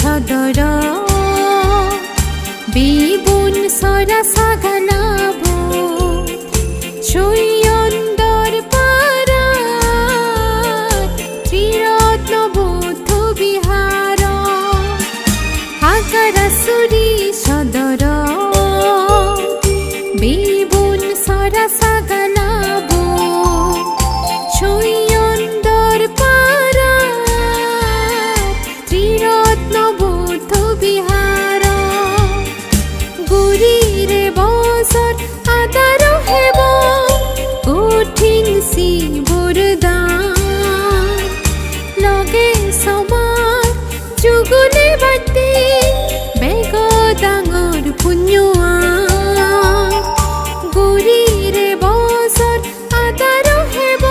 সদর বিবুন সরা সাগালাব সৈয়ন্দর পারা ত্রিরত্ন বৌদ্ধ বিহার হাগারাসুরি সদর বিবুন সরা সাগালাব সৈয়ন্দর পারা ত্রিরত্ন বৌদ্ধ বিহার গুরিরে বছর আদার হেব কঠিন শিবর দান লগে সমাজ যুগলে বাটে বেগ ডাঙর পুণ্যা গুরিরে বছর আদার হেব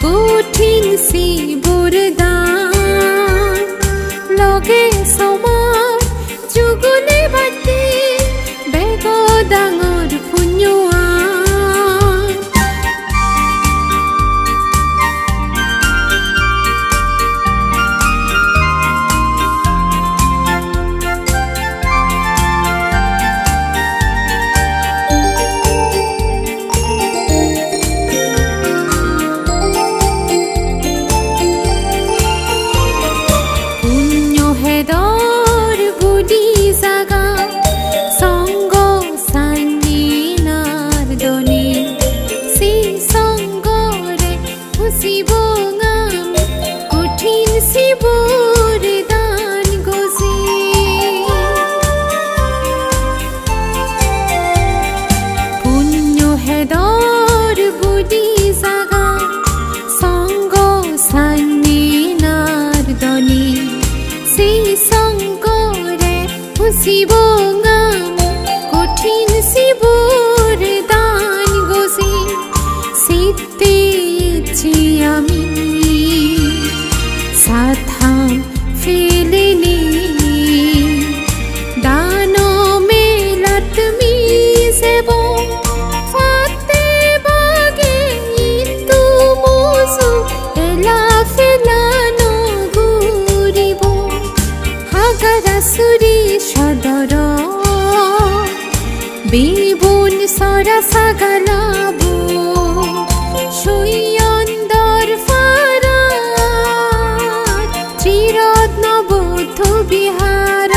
কঠিন শিবর দান লগে সমাজ যুগলে বাটে বেগ ডাঙর পুণ্যা হেদর বুড়ি জাগা সঙ্গ সান্দিনার দনি সে সঙ্গরে খুশিব গাম কঠিন শিবর দান গজি পুণ্য হেদর বুড়ি জাগা সঙ্গ সান্দিনার দনি সেই সঙ্গরে খুশিব গাম কঠিন শিবর দান গজি শীতেছি আমি সাথাম ফেলেনি দান মেলাত মিশেব ফাতে বাগে ইন্তু মুসু এলা ফেলানো ঘুরিব হাগারাসুরি সদর বিবুন সরা সাগালাব সৈয়ন্দর ফারা ত্রিরত্ন বৌদ্ধ বিহার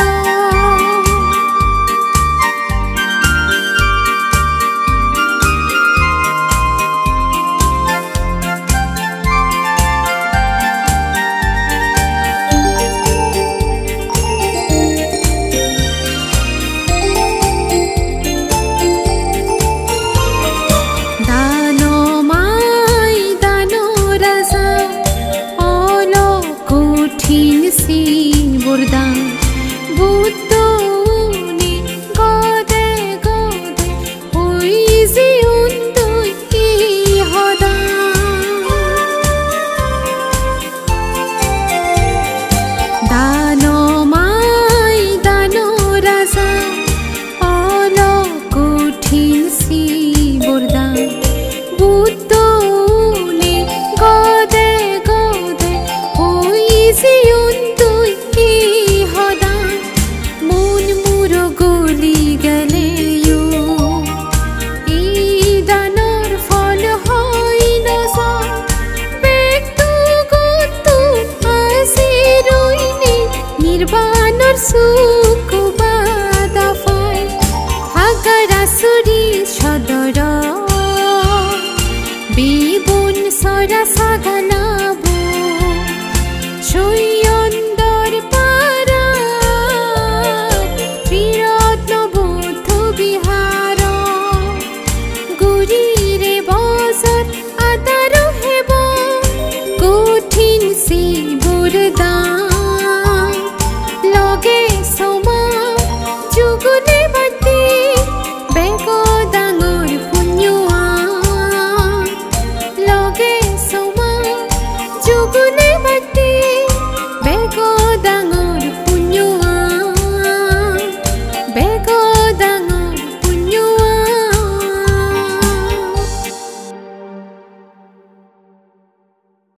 শিবর দান বুদ্ধ